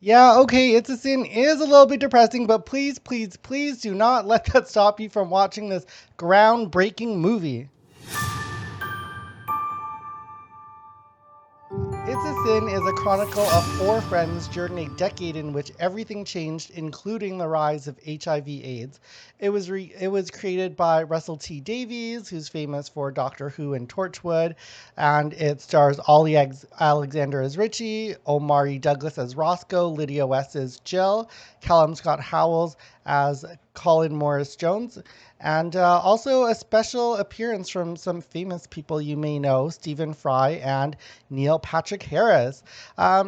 Yeah, okay, It's a Sin is a little bit depressing, but please, please, please do not let that stop you from watching this groundbreaking movie. It's a Sin is a chronicle of four friends during a decade in which everything changed, including the rise of HIV/AIDS. It was created by Russel T Davies, who's famous for Doctor Who and Torchwood, and it stars Alexander as Richie, Omari Douglas as Roscoe, Lydia West as Jill, Callum Scott Howells as Colin Morris Jones, and also a special appearance from some famous people you may know, Stephen Fry and Neil Patrick Harris.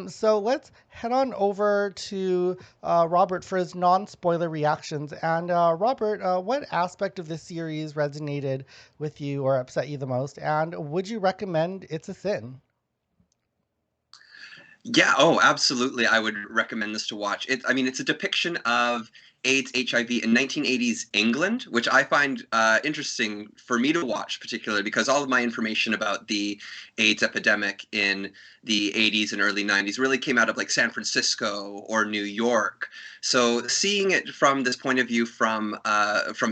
So let's head on over to Robert for his non spoiler reactions. And Robert, what aspect of this series resonated with you or upset you the most? And would you recommend It's a Sin? Yeah, oh, absolutely. I would recommend this to watch. I mean, it's a depiction of AIDS, HIV in 1980s England, which I find interesting for me to watch, particularly because all of my information about the AIDS epidemic in the 80s and early 90s really came out of like San Francisco or New York. So seeing it from this point of view from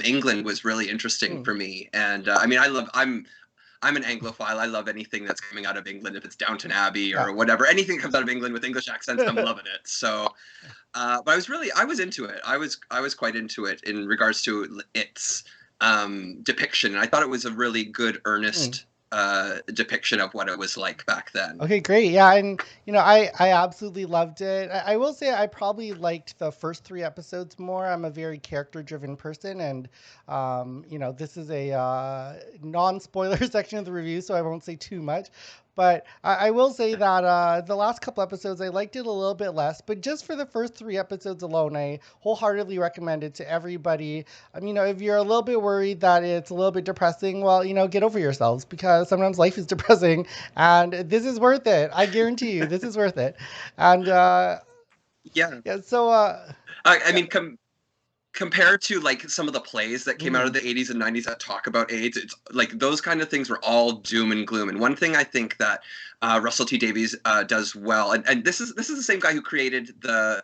England was really interesting Hmm. for me. And I mean, I'm an Anglophile. I love anything that's coming out of England. If it's Downton Abbey Yeah. or whatever, anything that comes out of England with English accents, I'm loving it. So, but I was into it. I was quite into it in regards to its depiction. I thought it was a really good, Hmm. earnest depiction of what it was like back then. Okay, great. Yeah, and I absolutely loved it. I will say I probably liked the first three episodes more. I'm a very character-driven person, and this is a non-spoiler section of the review, so I won't say too much. But I will say that the last couple episodes I liked it a little bit less, but just for the first three episodes alone, I wholeheartedly recommend it to everybody. If you're a little bit worried that it's a little bit depressing, well, get over yourselves because sometimes life is depressing, and this is worth it. I guarantee you, this is worth it. And Yeah, yeah, so I yeah, mean, compared to like some of the plays that came out of mhm, the 80s and 90s that talk about AIDS, it's like those kind of things were all doom and gloom. And one thing I think that Russell T Davies does well, and this is the same guy who created the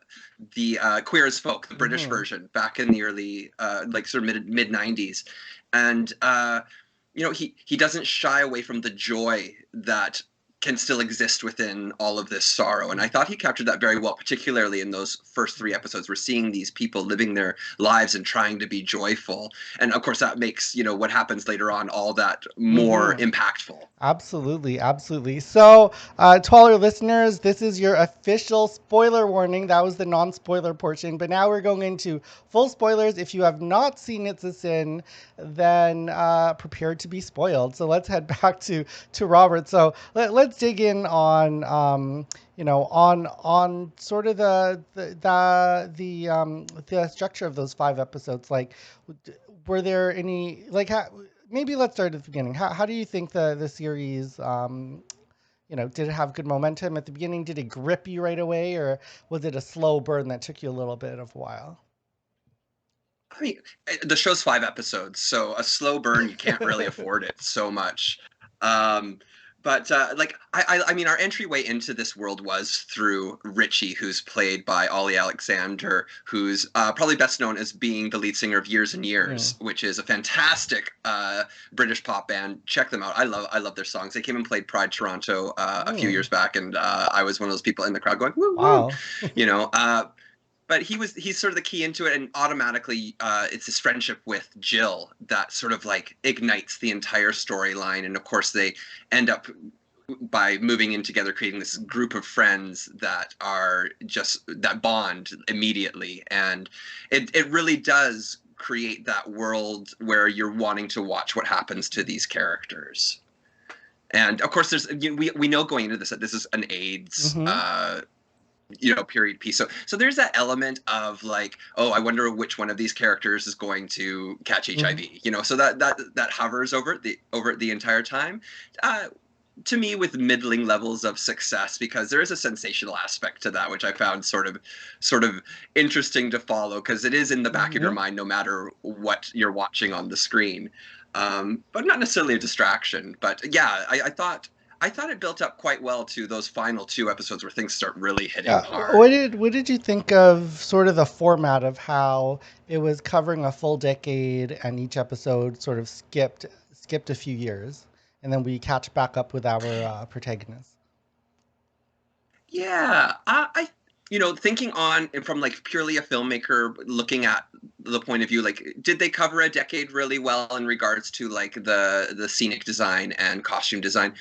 Queer as Folk, the British mhm. version, back in the early like sort of mid 90s, and he doesn't shy away from the joy that can still exist within all of this sorrow. And I thought he captured that very well, particularly in those first three episodes. We're seeing these people living their lives and trying to be joyful. And of course, that makes, what happens later on all that more Mm-hmm. impactful. Absolutely, absolutely. So, to all our listeners, this is your official spoiler warning. That was the non-spoiler portion, but now we're going into full spoilers. If you have not seen It's a Sin, then prepare to be spoiled. So let's head back to Robert. So let's dig in on on sort of the structure of those five episodes. Like, were there any like? Maybe let's start at the beginning. How do you think the series, did it have good momentum at the beginning? Did it grip you right away, or was it a slow burn that took you a little bit of a while? I mean, the show's 5 episodes, so a slow burn, you can't really afford it so much. Um, but like, I mean, our entryway into this world was through Richie, who's played by Olly Alexander, who's probably best known as being the lead singer of Years and Mm. Years, which is a fantastic British pop band. Check them out. I love their songs. They came and played Pride Toronto a few Mm. years back, and I was one of those people in the crowd going woo woo, Wow. you know. But he's sort of the key into it, and automatically it's his friendship with Jill that sort of like ignites the entire storyline. And of course they end up by moving in together, creating this group of friends that are just that bond immediately. And it really does create that world where you're wanting to watch what happens to these characters. And of course we know going into this that this is an AIDS Mm-hmm. period piece. So there's that element of like, oh, I wonder which one of these characters is going to catch Mm-hmm. HIV. So that hovers over the entire time. Uh, to me, with middling levels of success, because there is a sensational aspect to that, which I found sort of interesting to follow, because it is in the back of your Yeah. mind, no matter what you're watching on the screen. But not necessarily a distraction. But yeah, I thought I thought it built up quite well to those final two episodes where things start really hitting Yeah. hard. What did you think of sort of the format of how it was covering a full decade and each episode sort of skipped a few years and then we catch back up with our protagonists? Yeah, thinking on and from like purely a filmmaker looking at the point of view, like, did they cover a decade really well in regards to like the scenic design and costume design?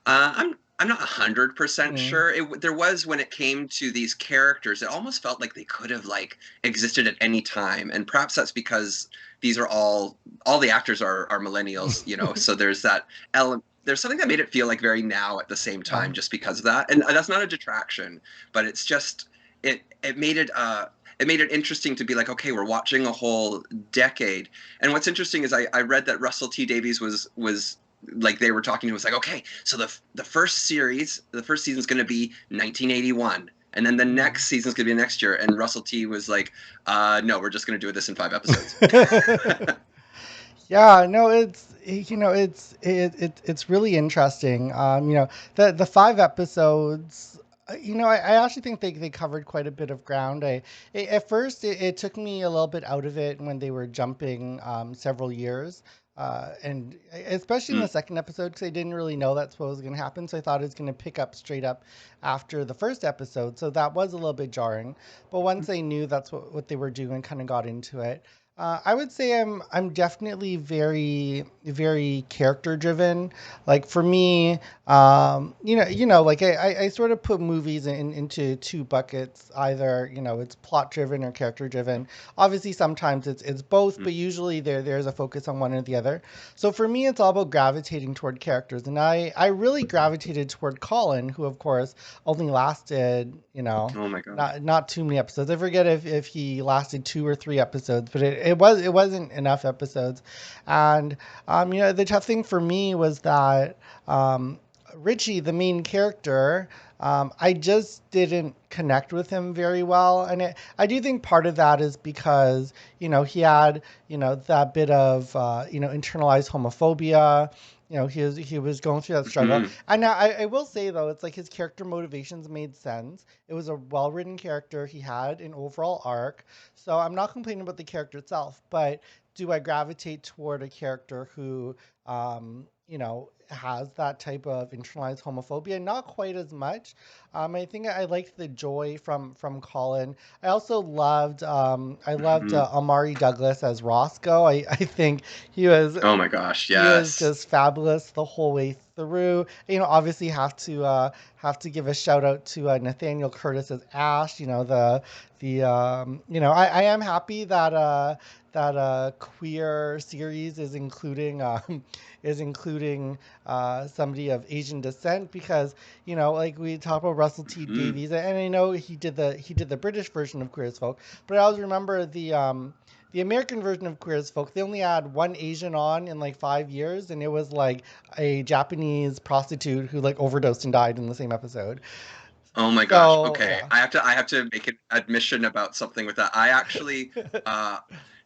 I'm not 100% Mm. sure. There was when it came to these characters, it almost felt like they could have like existed at any time, and perhaps that's because these are all the actors are millennials, so there's that element. There's something that made it feel like very now at the same Yeah. time, just because of that, and that's not a detraction, but it's just it made it interesting to be like, okay, we're watching a whole decade. And what's interesting is I read that Russell T Davies was like, they were talking to him, was like, okay, so the first series, the first season is going to be 1981, and then the next season is going to be next year, and Russell T was like, no, we're just going to do this in 5 episodes. Mm. Yeah, no, it's really interesting. The 5 episodes. I actually think they covered quite a bit of ground. At first it took me a little bit out of it when they were jumping several years, and especially in the Mm, second episode because I didn't really know that's what was going to happen. So I thought it was going to pick up straight up after the first episode. So that was a little bit jarring. But once I knew that's what they were doing, kind of got into it. I would say I'm definitely very character driven. Like for me, like I sort of put movies into two buckets. Either it's plot driven or character driven. Obviously, sometimes it's both, mm, but usually there's a focus on one or the other. So for me, it's all about gravitating toward characters, and I really gravitated toward Colin, who of course only lasted oh my god. not too many episodes. I forget if he lasted 2 or 3 episodes, but it wasn't enough episodes. And the tough thing for me was that Richie, the main character, I just didn't connect with him very well, and I do think part of that is because he had that bit of internalized homophobia. He was going through that struggle, Mhm. and I will say though, it's like his character motivations made sense. It was a well written character. He had an overall arc, so I'm not complaining about the character itself. But do I gravitate toward a character who, has that type of internalized homophobia? Not quite as much. I think I liked the joy from Colin. I loved Mhm. Omari Douglas as Roscoe. I think he was Oh my gosh, he was yes. just fabulous the whole way through. Obviously have to give a shout out to Nathaniel Curtis as Ash. I am happy that queer series is including somebody of Asian descent because like we talked about Russell T Mhm. Davies, and I know he did the British version of Queer as Folk, but I always remember the American version of Queer as Folk. They only had one Asian on in like 5 years, and it was like a Japanese prostitute who like overdosed and died in the same episode. Oh my gosh. So Okay. yeah. I have to make an admission about something with that. I actually uh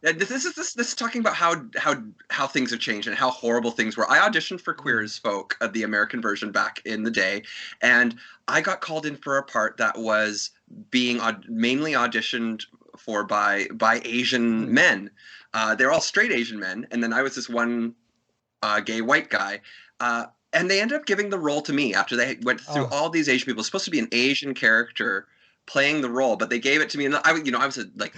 this is talking about how things have changed and how horrible things were. I auditioned for Queer Mm. as Folk, the American version back in the day, and I got called in for a part that was being mainly auditioned for by Asian Mm. men. They're all straight Asian men, and then I was this one gay white guy. And they ended up giving the role to me after they went through Oh. all these Asian people. It's supposed to be an Asian character playing the role, but they gave it to me, and I was like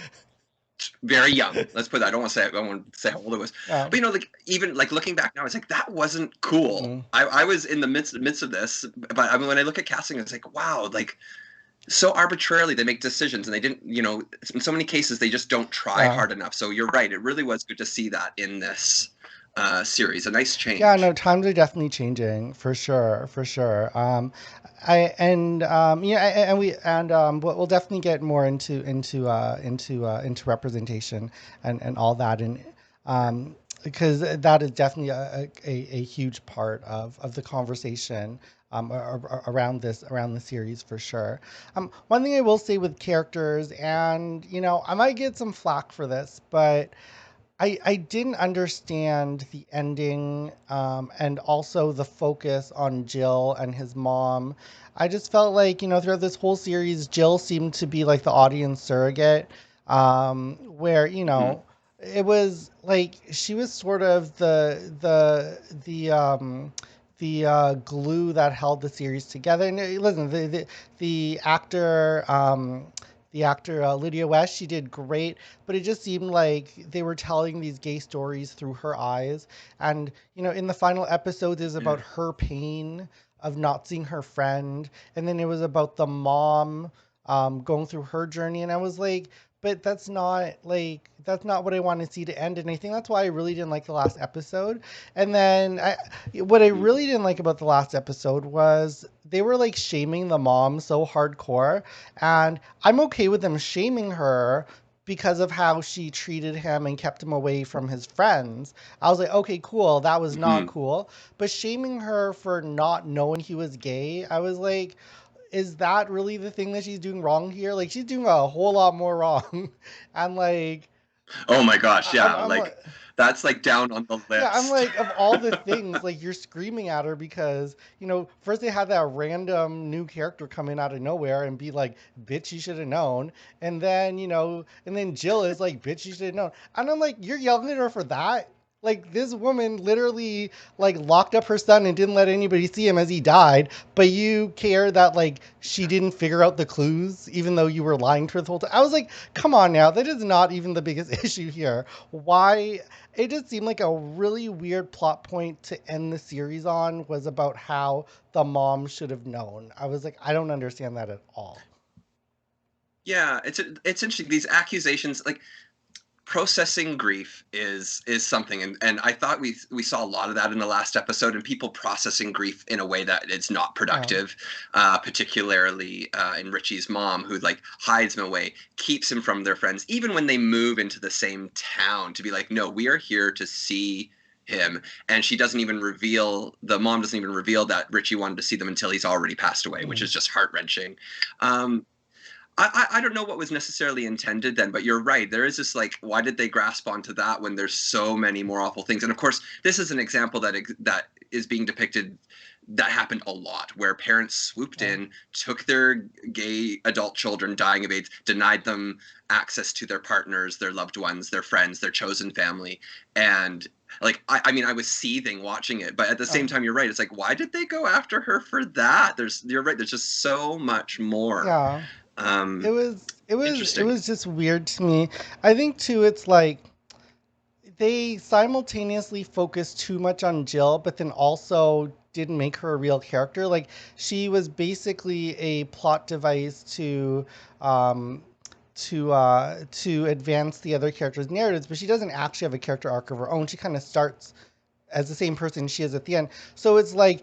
very young. Let's put that. I don't want to say how old I was, but like even like looking back now, it's like that wasn't cool. Mm. I was in the midst of this, but I mean, when I look at casting, it's like, wow, like so arbitrarily they make decisions, and they didn't, in so many cases they just don't try Yeah. hard enough. So you're right. It really was good to see that in this series. A nice Yeah, no, change. times are definitely changing for sure, for sure. I and we'll definitely get more into representation and all that, and because that is definitely a huge part of the conversation around the series for sure. One thing I will say with characters, and I might get some flack for this, but I didn't understand the ending, and also the focus on Jill and his mom. I just felt like, throughout this whole series, Jill seemed to be like the audience surrogate, where, Mhm. it was like she was sort of the glue that held the series together. And listen, the actor, Lydia West, she did great, but it just seemed like they were telling these gay stories through her eyes. And, in the final episode, is about Yeah. her pain of not seeing her friend. And then it was about the mom going through her journey. And I was like, but that's not what I want to see to end. And I think that's why I really didn't like the last episode. And then what I Mhm. really didn't like about the last episode was they were like shaming the mom so hardcore, and I'm okay with them shaming her because of how she treated him and kept him away from his friends. I was like, okay, cool. That was not Mhm. cool. But shaming her for not knowing he was gay, I was like, is that really the thing that she's doing wrong here? Like, she's doing a whole lot more wrong. And like, Oh my gosh, I- I'm, yeah, I'm like like, that's like down on the yeah, I'm list. like, of all the things, like, you're screaming at her because, first they had that random new character come in out of nowhere and be like, bitch, you should have known. And then Jill is like, bitch, you should have known. And I'm like, you're yelling at her for that? Like, this woman literally, like, locked up her son and didn't let anybody see him as he died, but you care that, like, she didn't figure out the clues, even though you were lying to her the whole time. I was like, come on now, that is not even the biggest issue here. Why? It just seemed like a really weird plot point to end the series on, was about how the mom should have known. I was like, I don't understand that at all. Yeah, it's interesting. These accusations, like processing grief is something, and I thought we saw a lot of that in the last episode, and people processing grief in a way that it's not Yeah. productive, particularly in Richie's mom, who like hides him away, keeps him from their friends, even when they move into the same town, to be like, no, we are here to see him. And she doesn't even reveal, the mom doesn't even reveal that Richie wanted to see them until he's already passed away, which Mm. is just heart-wrenching. Um, I don't know what was necessarily intended then, but you're right. There is this like, why did they grasp onto that when there's so many more awful things? And of course, this is an example that is being depicted that happened a lot, where parents swooped Yeah. in, took their gay adult children dying of AIDS, denied them access to their partners, their loved ones, their friends, their chosen family, and like I mean, I was seething watching it, but at the same Oh. time, you're right. It's like, why did they go after her for that? You're right. There's just so much more. Yeah. It Um, was it was it Interesting. was just weird to me. I think too it's like they simultaneously focused too much on Jill, but then also didn't make her a real character. Like, she was basically a plot device um, to advance the other characters' narratives, but she doesn't actually have a character arc of her own. She kind of starts as the same person she is at the end. So it's like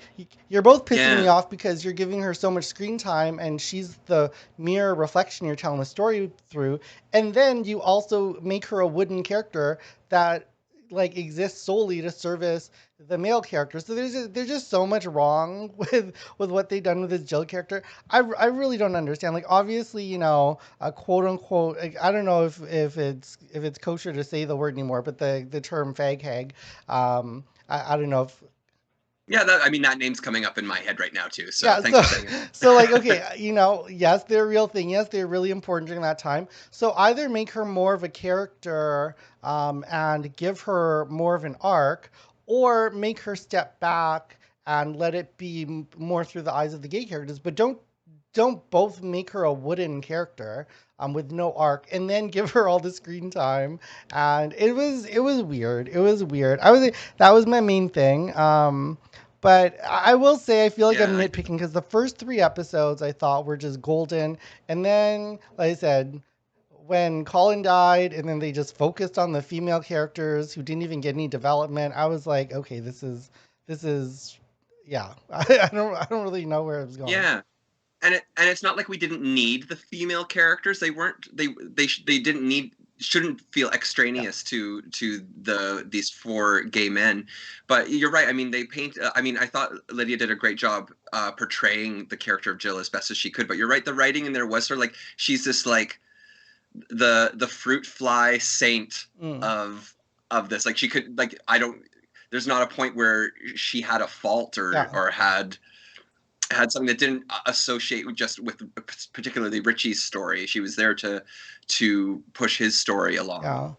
you're both pissing me Yeah. off because you're giving her so much screen time and she's the mirror reflection you're telling the story through. And then you also make her a wooden character that like exists solely to service the male character. So there's just so much wrong with what they've done with this Jill character. I really don't understand. Like, obviously, a quote unquote, like, I don't know if it's kosher to say the word anymore, but the term fag hag, I don't know if, Yeah, that I mean that name's coming up in my head right now too. So yeah. thanks So for saying so like, it. okay, yes, they're a real thing. Yes, they're really important during that time. So either make her more of a character, and give her more of an arc, or make her step back and let it be more through the eyes of the gay characters. But don't both make her a wooden character, with no arc, and then give her all the screen time. And it was weird. It was weird. That was my main thing. But I will say I feel like I'm Yeah, nitpicking because the first three episodes I thought were just golden, and then, like I said, when Colin died, and then they just focused on the female characters who didn't even get any development, I was like, okay, this is, yeah. I don't really know where it was going. yeah. And it's not like we didn't need the female characters. They weren't they didn't need shouldn't feel Yeah. extraneous to these four gay men. But you're right. I mean, they paint. I mean, I thought Lydia did a great job portraying the character of Jill as best as she could. But you're right. The writing in there was sort of like she's this like the fruit fly saint Mm. of of this. Like she could, like, there's not a point where she had a fault or had something that didn't associate with particularly Richie's story. She was there to push his story along. Yeah.